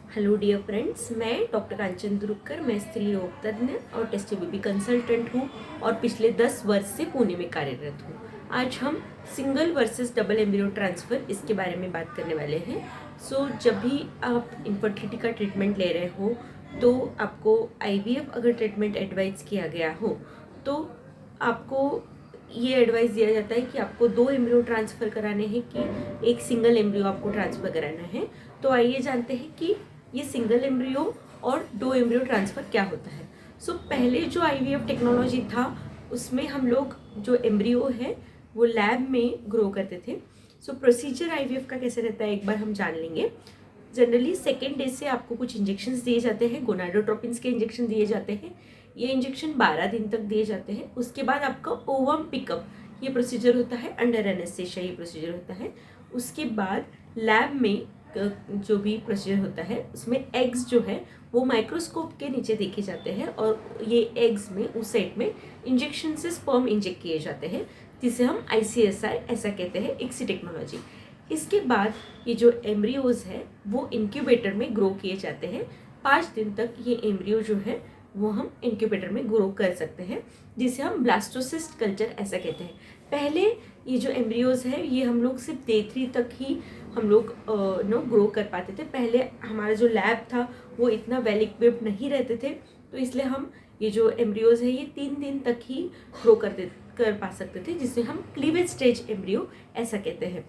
Hello dear friends, मैं doctor कांचन दुरुक्कर, मैं स्त्री रोग तज्ञ और टेस्ट बेबी कंसल्टेंट हूँ और पिछले 10 वर्ष से पुणे में कार्यरत हूँ। आज हम single versus double embryo transfer इसके बारे में बात करने वाले हैं। जब भी आप इनफर्टिलिटी का ट्रीटमेंट ले रहे हो तो आपको IVF अगर ट्रीटमेंट एडवाइस किया गया हो तो आपको ये एडवाइस दिया जाता है कि आपको 2 एम्ब्रियो ट्रांसफ़र कराने हैं कि एक सिंगल एम्ब्रियो आपको ट्रांसफ़र कराना है। तो आइए जानते हैं कि ये सिंगल एम्ब्रियो और 2 एम्ब्रियो ट्रांसफ़र क्या होता है। पहले जो IVF टेक्नोलॉजी था उसमें हम लोग जो एम्ब्रियो है वो लैब में ग्रो करते थे। प्रोसीजर IVF का कैसे रहता है एक बार हम जान लेंगे। जनरली सेकेंड डे से आपको कुछ इंजेक्शंस दिए जाते हैं, गोनाडोट्रोपिन्स के इंजेक्शन दिए जाते हैं। ये इंजेक्शन 12 दिन तक दिए जाते हैं। उसके बाद आपका ओवम पिकअप ये प्रोसीजर होता है, अंडर एनेस्थीसिया ये प्रोसीजर होता है। उसके बाद लैब में जो भी प्रोसीजर होता है उसमें एग्स जो है वो माइक्रोस्कोप के नीचे देखे जाते हैं और ये एग्स में उस साइड में इंजेक्शन से स्पर्म इंजेक्ट किए जाते हैं, जिसे हम ICSI ऐसा कहते हैं, ICSI टेक्नोलॉजी। इसके बाद ये जो एम्ब्रियोज है वो इंक्यूबेटर में ग्रो किए जाते हैं। 5 दिन तक ये एम्ब्रियो जो है वो हम इंक्यूबेटर में ग्रो कर सकते हैं, जिसे हम ब्लास्टोसिस्ट कल्चर ऐसा कहते हैं। पहले ये जो एम्ब्रियोज है ये हम लोग सिर्फ Day 3 तक ही हम लोग ग्रो कर पाते थे। पहले हमारा जो लैब था वो इतना वेल इक्विप्ड नहीं रहते थे, तो इसलिए हम ये जो एम्ब्रियोज है ये 3 दिन तक ही ग्रो कर पा सकते थे, जिसे हम क्लीवेज स्टेज एम्ब्रियो ऐसा कहते हैं।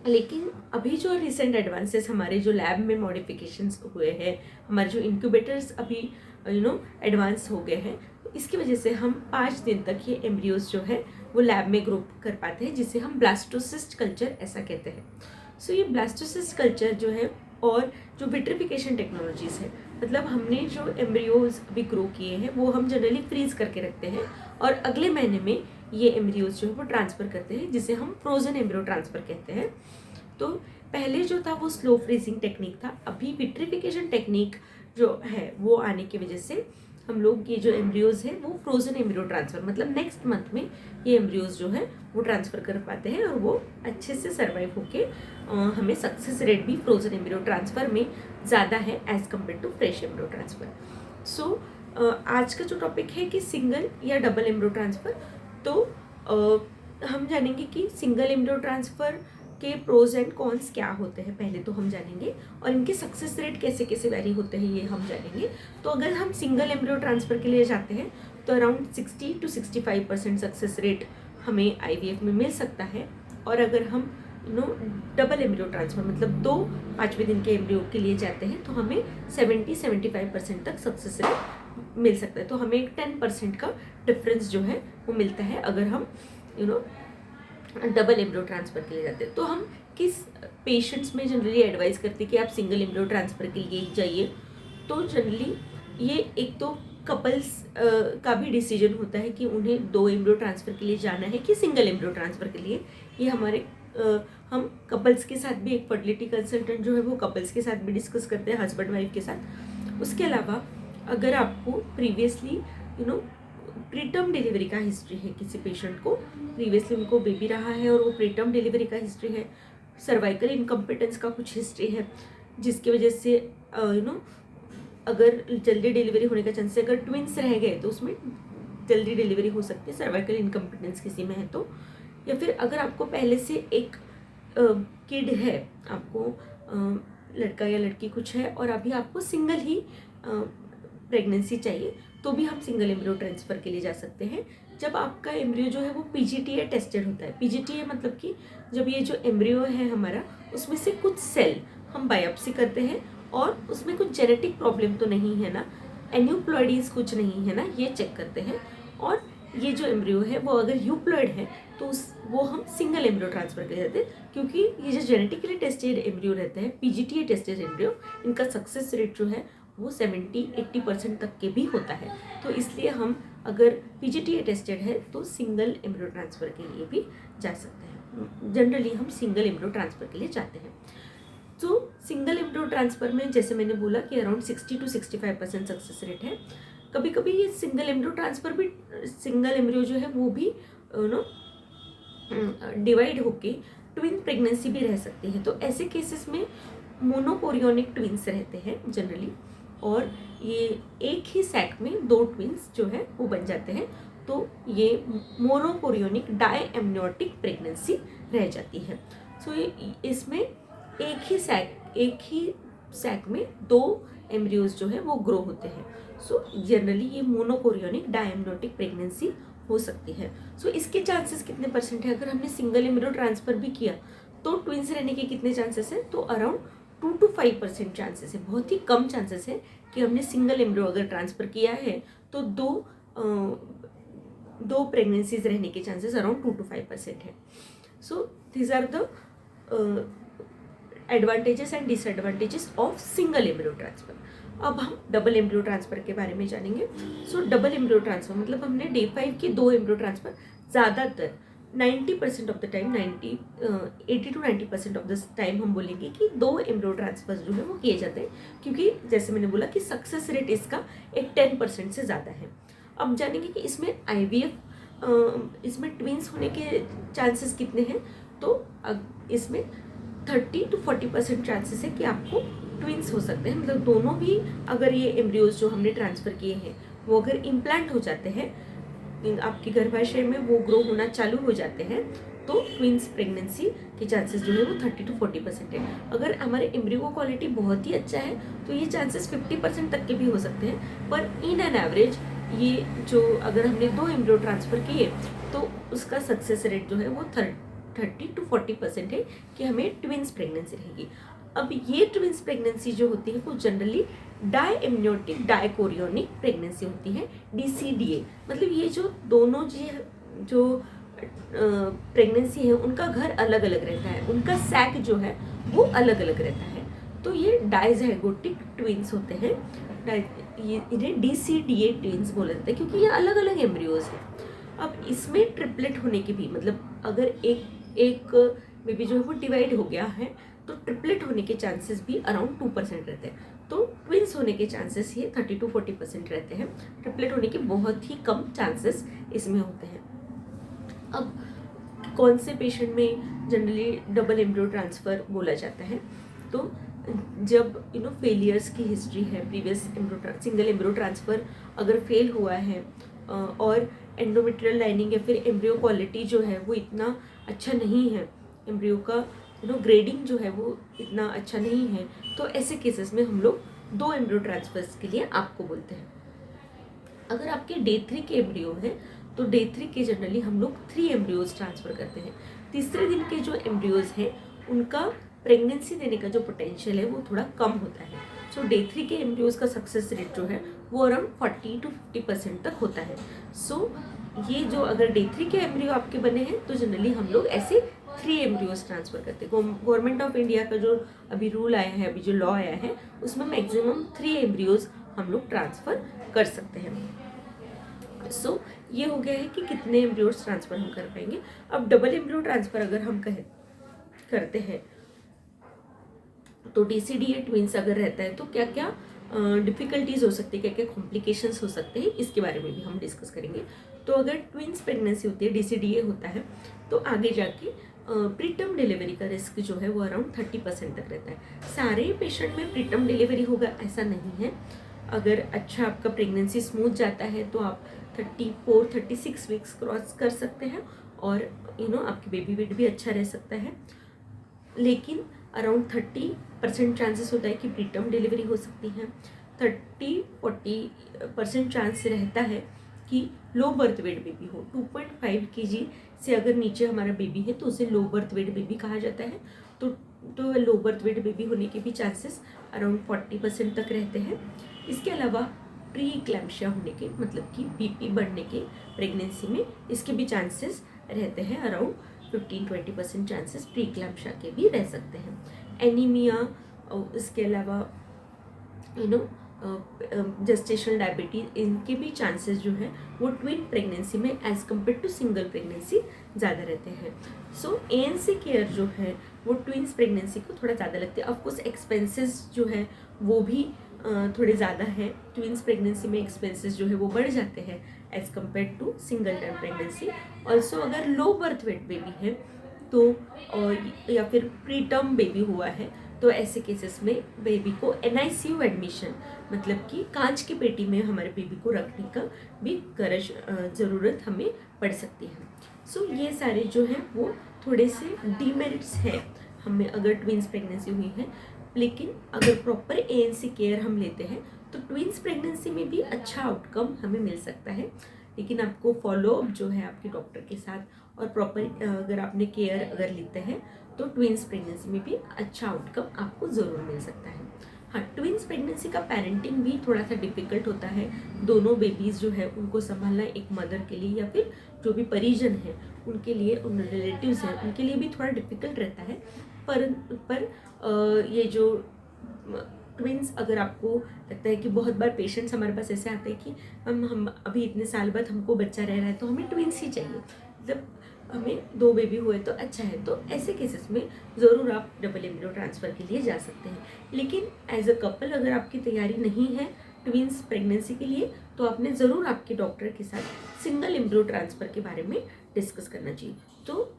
लेकिन अभी जो रिसेंट एडवांसेस हमारे जो लैब में मॉडिफिकेशंस हुए हैं, हमारे जो इंक्यूबेटर्स अभी एडवांस हो गए हैं, तो इसकी वजह से हम 5 दिन तक ये एम्ब्रियोज जो है वो लैब में ग्रो कर पाते हैं, जिसे हम ब्लास्टोसिस्ट कल्चर ऐसा कहते हैं। ये ब्लास्टोसिस्ट कल्चर जो है और जो विट्रिफिकेशन टेक्नोलॉजीज़ है, मतलब हमने जो एम्ब्रियोज अभी ग्रो किए हैं वो हम जनरली फ्रीज करके रखते हैं और अगले महीने में ये एम्ब्रियोज जो है वो ट्रांसफ़र करते हैं, जिसे हम फ्रोजन एम्ब्रियो ट्रांसफ़र कहते हैं। तो पहले जो था वो स्लो फ्रीजिंग टेक्निक था। अभी विट्रिफिकेशन टेक्निक जो है वो आने की वजह से हम लोग ये जो एम्ब्रियोज है वो फ्रोजन एम्ब्रियो ट्रांसफ़र, मतलब नेक्स्ट मंथ में ये एम्ब्रियोज जो है वो ट्रांसफ़र कर पाते हैं और वो अच्छे से सर्वाइव होके हमें सक्सेस रेट भी फ्रोजन एम्ब्रियो ट्रांसफ़र में ज़्यादा है as compare to fresh embryo transfer. आज का जो टॉपिक है कि सिंगल या डबल एम्ब्रियो ट्रांसफ़र, तो हम जानेंगे कि सिंगल एम्ब्रियो ट्रांसफ़र के प्रोज एंड कॉन्स क्या होते हैं, पहले तो हम जानेंगे, और इनके सक्सेस रेट कैसे कैसे वेरी होते हैं ये हम जानेंगे। तो अगर हम सिंगल एम्ब्रियो ट्रांसफ़र के लिए जाते हैं तो अराउंड 60 to 65% सक्सेस रेट हमें IVF में मिल सकता है। और अगर हम डबल एम्ब्रियो ट्रांसफ़र मतलब 2 5वें दिन के एम्ब्रियो के लिए जाते हैं तो हमें 70-75% तक सक्सेस रेट मिल सकता है। तो हमें 10% का डिफरेंस जो है वो मिलता है अगर हम डबल एम्ब्रियो ट्रांसफ़र के लिए जाते हैं। तो हम किस पेशेंट्स में जनरली एडवाइस करते हैं कि आप सिंगल एम्ब्रियो ट्रांसफ़र के लिए ही जाइए। तो जनरली ये एक तो कपल्स का भी डिसीजन होता है कि उन्हें 2 एम्ब्रियो ट्रांसफ़र के लिए जाना है कि सिंगल एम्ब्रियो ट्रांसफ़र के लिए। ये हमारे हम कपल्स के साथ भी, एक फर्टिलिटी कंसल्टेंट जो है वो कपल्स के साथ भी डिस्कस करते हैं, हस्बैंड वाइफ के साथ। उसके अलावा अगर आपको प्रीवियसली प्रीटर्म डिलीवरी का हिस्ट्री है, किसी पेशेंट को प्रीवियसली उनको बेबी रहा है और वो प्रीटर्म डिलीवरी का हिस्ट्री है, सर्वाइकल इनकम्पिटेंस का कुछ हिस्ट्री है, जिसकी वजह से अगर जल्दी डिलीवरी होने का चांस है, अगर ट्विंस रह गए तो उसमें जल्दी डिलीवरी हो सकती है, सर्वाइकल इनकम्पिटेंस किसी में है तो, या फिर अगर आपको पहले से एक किड है, आपको लड़का या लड़की कुछ है और अभी आपको सिंगल ही प्रेगनेंसी चाहिए, तो भी हम सिंगल एम्ब्रियो ट्रांसफ़र के लिए जा सकते हैं। जब आपका एम्ब्रियो जो है वो PGTA टेस्टेड होता है। PGTA मतलब कि जब ये जो एम्ब्रियो है हमारा, उसमें से कुछ सेल हम बायोप्सी करते हैं और उसमें कुछ जेनेटिक प्रॉब्लम तो नहीं है ना, एन्यूप्लॉइडीज कुछ नहीं है ना, ये चेक करते हैं। और ये जो एम्ब्रियो है वो अगर यूप्लॉइड है तो वो हम सिंगल एम्ब्रियो ट्रांसफ़र कर देते हैं, क्योंकि ये जो जेनेटिकली टेस्टेड एम्ब्रियो रहते हैं, PGTA टेस्टेड एम्ब्रियो, इनका सक्सेस रेट जो है वो 70-80% तक के भी होता है। तो इसलिए हम अगर PGTA टेस्टेड है तो सिंगल एम्ब्रियो ट्रांसफ़र के लिए भी जा सकते हैं। जनरली हम सिंगल एम्ब्रियो ट्रांसफ़र के लिए जाते हैं। तो सिंगल एम्ब्रियो ट्रांसफ़र में जैसे मैंने बोला कि अराउंड 60 to 65% सक्सेस रेट है। कभी कभी ये सिंगल एम्ब्रियो ट्रांसफ़र भी, सिंगल एम्ब्रियो जो है वो भी डिवाइड होके ट्विन प्रेगनेंसी भी रह सकती है। तो ऐसे केसेस में मोनोकोरियोनिक ट्विंस रहते हैं जनरली, और ये एक ही सैक में 2 ट्विंस जो है वो बन जाते हैं, तो ये मोनोकोरियोनिक डायएम्नियोटिक प्रेगनेंसी रह जाती है। सो इसमें एक ही सैक में 2 एम्ब्रियोज जो है वो ग्रो होते हैं। सो जनरली ये मोनोकोरियोनिक डायएम्नियोटिक प्रेगनेंसी हो सकती है। सो इसके चांसेस कितने परसेंट है? अगर हमने सिंगल एम्ब्रियो ट्रांसफर भी किया तो ट्विंस रहने के कितने चांसेस है? तो अराउंड 2 to 5% चांसेस है। बहुत ही कम चांसेस है कि हमने सिंगल एम्ब्रियो अगर ट्रांसफर किया है तो दो प्रेगनेंसीज रहने के चांसेस अराउंड 2 to 5% है। So these are the advantages and disadvantages of single embryo transfer. अब हम डबल एम्ब्रियो ट्रांसफर के बारे में जानेंगे। सो डबल एम्ब्रियो ट्रांसफर मतलब हमने डे 5 के 2 एम्ब्रियो ट्रांसफर, ज़्यादातर 90% of the time 80 to 90% of the time हम बोलेंगे कि 2 एम्ब्रियो ट्रांसफर जो है वो किए जाते हैं, क्योंकि जैसे मैंने बोला कि सक्सेस रेट इसका एक 10% से ज़्यादा है। अब जानेंगे कि इसमें IVF इसमें ट्विंस होने के चांसेस कितने हैं। तो इसमें 30 to 40% चांसेस है कि आपको ट्विंस हो सकते हैं। मतलब दोनों भी अगर ये एम्ब्रियोज जो हमने ट्रांसफ़र किए हैं वो अगर इम्प्लांट हो जाते हैं, आपके गर्भाशय में वो ग्रो होना चालू हो जाते हैं, तो ट्विंस प्रेगनेंसी के चांसेस जो है वो 30 to 40% है। अगर हमारे एम्ब्रियो का क्वालिटी बहुत ही अच्छा है तो ये चांसेस 50% तक के भी हो सकते हैं। पर इन एन एवरेज ये जो अगर हमने 2 एम्ब्रियो ट्रांसफ़र किए तो उसका सक्सेस रेट जो है वो 30 to 40% है कि हमें ट्विंस प्रेगनेंसी रहेगी। अब ये ट्विंस प्रेगनेंसी जो होती है वो जनरली डायएम्नियोटिक डायकोरियोनिक प्रेगनेंसी होती है, DCDA। मतलब ये जो दोनों जो प्रेगनेंसी है उनका घर अलग अलग रहता है, उनका सैक जो है वो अलग अलग रहता है, तो ये डायज़ाइगोटिक ट्विंस होते हैं। ये इन्हें DCDA ट्विंस बोला जाता है क्योंकि ये अलग अलग एम्ब्रियोज हैं। अब इसमें ट्रिपलेट होने के भी मतलब अगर एक बेबी जो है वो डिवाइड हो गया है तो ट्रिपलेट होने के चांसेस भी अराउंड 2% रहते हैं। तो ट्विंस होने के चांसेस ये 30 to 40% रहते हैं। ट्रिपलेट होने के बहुत ही कम चांसेस इसमें होते हैं। अब कौन से पेशेंट में जनरली डबल एम्ब्रियो ट्रांसफ़र बोला जाता है? तो जब फेलियर्स की हिस्ट्री है, प्रीवियस सिंगल एम्ब्रियो ट्रांसफ़र अगर फेल हुआ है और एंडोमेट्रियल लाइनिंग या फिर एम्ब्रियो क्वालिटी जो है वो इतना अच्छा नहीं है, एम्ब्रियो का ग्रेडिंग जो है वो इतना अच्छा नहीं है, तो ऐसे केसेस में हम लोग 2 एम्ब्रियो ट्रांसफर्स के लिए आपको बोलते हैं। अगर आपके डे 3 के एम्ब्रियो हैं तो डे 3 के जनरली हम लोग 3 एम्ब्रियोज ट्रांसफ़र करते हैं। तीसरे दिन के जो एम्ब्रियोज हैं उनका प्रेगनेंसी देने का जो पोटेंशियल है वो थोड़ा कम होता है। सो डे 3 के एम्ब्रियोज का सक्सेस रेट जो है वो अराउंड 40 to 50% तक होता है। सो ये जो अगर डे 3 के एम्ब्रियो आपके बने हैं तो जनरली हम लोग ऐसे 3 एम्ब्रियोज ट्रांसफ़र करते हैं। गवर्नमेंट ऑफ इंडिया का जो अभी रूल आया है, अभी जो लॉ आया है, उसमें मैक्सिमम 3 एम्ब्रियोज हम लोग ट्रांसफ़र कर सकते हैं। सो ये हो गया है कि कितने एम्ब्रियोज ट्रांसफ़र हम कर पाएंगे। अब डबल एम्ब्रियो ट्रांसफ़र अगर हम करते हैं तो DCDA ट्विंस अगर रहता है तो क्या क्या डिफ़िकल्टीज़ हो सकती है, क्या क्या कॉम्प्लिकेशंस हो सकते हैं, इसके बारे में भी हम डिस्कस करेंगे। तो अगर ट्विंस प्रेगनेंसी होती है, DCDA होता है, तो आगे जाके प्रीटर्म डिलीवरी का रिस्क जो है वो अराउंड 30% तक रहता है। सारे पेशेंट में प्रीटर्म डिलीवरी होगा ऐसा नहीं है। अगर अच्छा आपका प्रेगनेंसी स्मूथ जाता है तो आप 34-36 वीक्स क्रॉस कर सकते हैं और आपकी बेबी वेट भी अच्छा रह सकता है। लेकिन अराउंड 30% चांसेस होता है कि प्रीटर्म डिलीवरी हो सकती है। 30-40% चांस रहता है कि लो बर्थ वेट बेबी हो। 2.5 kg से अगर नीचे हमारा बेबी है तो उसे लो बर्थ वेट बेबी कहा जाता है। तो लो बर्थ वेट बेबी होने के भी चांसेस अराउंड 40% तक रहते हैं। इसके अलावा प्री इक्लैम्शिया होने के मतलब कि BP बढ़ने के प्रेगनेंसी में इसके भी चांसेस रहते हैं। अराउंड 15-20% चांसेस प्री इक्लैम्शिया के भी रह सकते हैं। एनीमिया, इसके अलावा जेस्टेशनल डायबिटीज़, इनके भी चांसेस जो है वो ट्विन प्रेगनेंसी में as compare to single pregnancy ज़्यादा रहते हैं। सो ANC केयर जो है वो ट्विंस प्रेगनेंसी को थोड़ा ज़्यादा लगते हैं। ऑफकोर्स एक्सपेंसेस जो है वो भी थोड़े ज़्यादा है। ट्विंस प्रेगनेंसी में एक्सपेंसेस जो है वो बढ़ जाते हैं as compare to single term pregnancy. Also अगर लो बर्थ वेट बेबी है तो या फिर प्री टर्म बेबी हुआ है तो ऐसे केसेस में बेबी को NICU एडमिशन, मतलब कि कांच की पेटी में हमारे बेबी को रखने का भी ज़रूरत हमें पड़ सकती है। सो ये सारे जो हैं वो थोड़े से डीमेरिट्स हैं हमें अगर ट्विंस प्रेगनेंसी हुई है। लेकिन अगर प्रॉपर ANC केयर हम लेते हैं तो ट्विंस प्रेगनेंसी में भी अच्छा आउटकम हमें मिल सकता है। लेकिन आपको फॉलोअप जो है आपके डॉक्टर के साथ और प्रॉपर अगर आपने केयर अगर लेते हैं तो ट्विंस प्रेगनेंसी में भी अच्छा आउटकम आपको ज़रूर मिल सकता है। हाँ, ट्विंस प्रेगनेंसी का पेरेंटिंग भी थोड़ा सा डिफ़िकल्ट होता है। दोनों बेबीज़ जो है उनको संभालना एक मदर के लिए या फिर जो भी परिजन है उनके लिए, उन रिलेटिव्स हैं उनके लिए भी थोड़ा डिफ़िकल्ट रहता है। पर ये जो ट्विंस, अगर आपको लगता है कि बहुत बार पेशेंट्स हमारे पास ऐसे आते हैं कि हम अभी इतने साल बाद हमको बच्चा रह रहा है तो हमें ट्विंस ही चाहिए, मतलब हमें 2 बेबी हुए तो अच्छा है, तो ऐसे केसेस में ज़रूर आप डबल एम्ब्रियो ट्रांसफ़र के लिए जा सकते हैं। लेकिन एज अ कपल अगर आपकी तैयारी नहीं है ट्विंस प्रेगनेंसी के लिए तो आपने ज़रूर आपके डॉक्टर के साथ सिंगल एम्ब्रियो ट्रांसफ़र के बारे में डिस्कस करना चाहिए। तो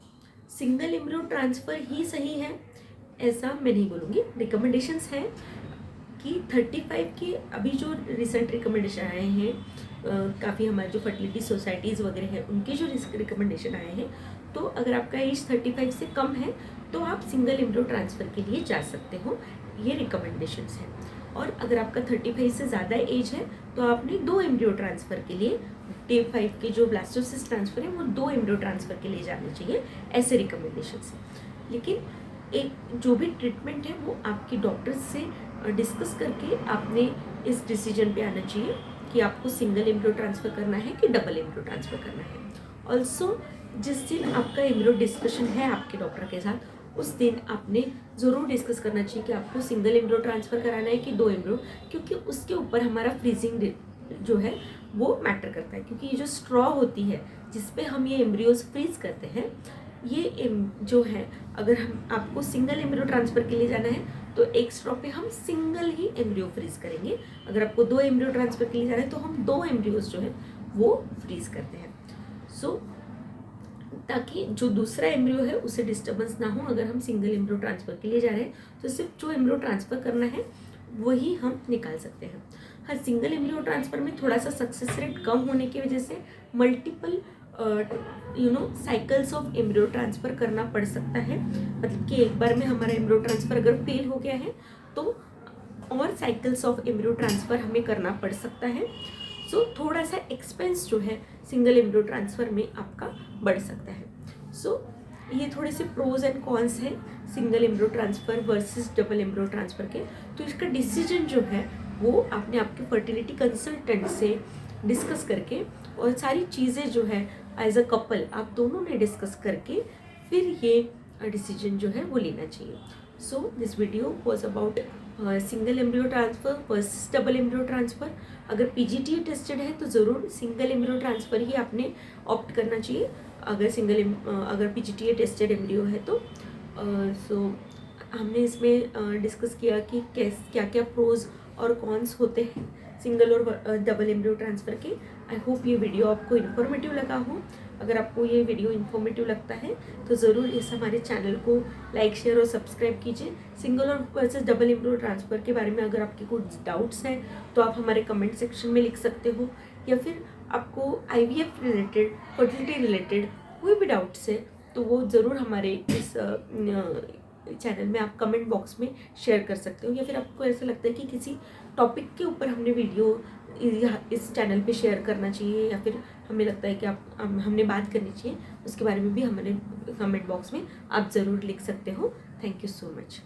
सिंगल एम्ब्रियो ट्रांसफ़र ही सही है ऐसा मैं नहीं बोलूँगी। रिकमेंडेशंस हैं कि 35 के अभी जो रिसेंट रिकमेंडेशन आए हैं, काफ़ी हमारे जो फर्टिलिटी सोसाइटीज़ वगैरह हैं उनके जो रिकमेंडेशन आए हैं, तो अगर आपका एज 35 से कम है तो आप सिंगल एम्ब्रियो ट्रांसफ़र के लिए जा सकते हो, ये रिकमेंडेशंस हैं। और अगर आपका 35 से ज़्यादा एज है तो आपने 2 एम्ब्रियो ट्रांसफ़र के लिए, डे 5 के जो ब्लास्टोसिस्ट ट्रांसफ़र है वो 2 एम्ब्रियो ट्रांसफ़र के लिए जाने चाहिए, ऐसे रिकमेंडेशंस हैं। लेकिन एक जो भी ट्रीटमेंट है वो आपके डॉक्टर से डिस्कस करके आपने इस डिसीजन पे आना चाहिए कि आपको सिंगल एम्ब्रियो ट्रांसफ़र करना है कि डबल एम्ब्रियो ट्रांसफ़र करना है। ऑल्सो जिस दिन आपका एम्ब्रियो डिस्कशन है आपके डॉक्टर के साथ, उस दिन आपने ज़रूर डिस्कस करना चाहिए कि आपको सिंगल एम्ब्रियो ट्रांसफ़र कराना है कि 2 एम्ब्रियो, क्योंकि उसके ऊपर हमारा फ्रीजिंग जो है वो मैटर करता है। क्योंकि ये जो स्ट्रॉ होती है जिस पे हम ये एम्ब्रियोज फ्रीज करते हैं, ये जो है अगर हम आपको सिंगल एम्ब्रियो ट्रांसफ़र के लिए जाना है तो एक स्ट्रॉ पे हम सिंगल ही एम्ब्रियो फ्रीज करेंगे। अगर आपको 2 एम्ब्रियो ट्रांसफ़र के लिए जाना है तो हम 2 एम्ब्रियोज जो है वो फ्रीज करते हैं। सो ताकि जो दूसरा एम्ब्रियो है उसे डिस्टर्बेंस ना हो। अगर हम सिंगल एम्ब्रियो ट्रांसफ़र के लिए जा रहे हैं तो सिर्फ जो एम्ब्रियो ट्रांसफ़र करना है वही हम निकाल सकते हैं। हाँ, सिंगल एम्ब्रियो ट्रांसफ़र में थोड़ा सा सक्सेस रेट कम होने की वजह से multiple cycles of embryo transfer करना पड़ सकता है। मतलब कि एक बार में हमारा एम्ब्रियो ट्रांसफ़र अगर फेल हो गया है तो और साइकिल्स ऑफ एम्ब्रियो ट्रांसफ़र हमें करना पड़ सकता है। सो थोड़ा सा एक्सपेंस जो है सिंगल एम्ब्रियो ट्रांसफ़र में आपका बढ़ सकता है। सो ये थोड़े से प्रोज एंड कॉन्स हैं single embryo transfer versus double embryo transfer के। तो इसका डिसीजन जो है वो आपने आपके फर्टिलिटी कंसल्टेंट से डिस्कस करके और सारी चीज़ें जो है एज अ कपल आप दोनों ने डिस्कस करके फिर ये डिसीजन जो है वो लेना चाहिए। So this video was about single embryo transfer versus double embryo transfer. अगर PGTA टेस्टेड है तो ज़रूर सिंगल एम्ब्रियो ट्रांसफ़र ही आपने ऑप्ट करना चाहिए। अगर PGTA टेस्टेड एम्ब्रियो है तो सो हमने इसमें डिस्कस किया कि क्या क्या प्रोज और कॉन्स होते हैं सिंगल और डबल एम्ब्रियो ट्रांसफ़र के। आई होप ये वीडियो आपको इन्फॉर्मेटिव लगा हो। अगर आपको ये वीडियो इन्फॉर्मेटिव लगता है तो ज़रूर इस हमारे चैनल को लाइक, शेयर और सब्सक्राइब कीजिए। सिंगल और वर्सेस डबल एम्ब्रियो ट्रांसफ़र के बारे में अगर आपके कुछ डाउट्स हैं तो आप हमारे कमेंट सेक्शन में लिख सकते हो, या फिर आपको IVF रिलेटेड, फर्टिलिटी रिलेटेड कोई भी डाउट्स है तो वो ज़रूर हमारे इस चैनल में आप कमेंट बॉक्स में शेयर कर सकते हो। या फिर आपको ऐसा लगता है कि किसी टॉपिक के ऊपर हमने वीडियो इस चैनल पे शेयर करना चाहिए, या फिर हमें लगता है कि हमने बात करनी चाहिए, उसके बारे में भी हमारे कमेंट बॉक्स में आप ज़रूर लिख सकते हो। Thank you so much.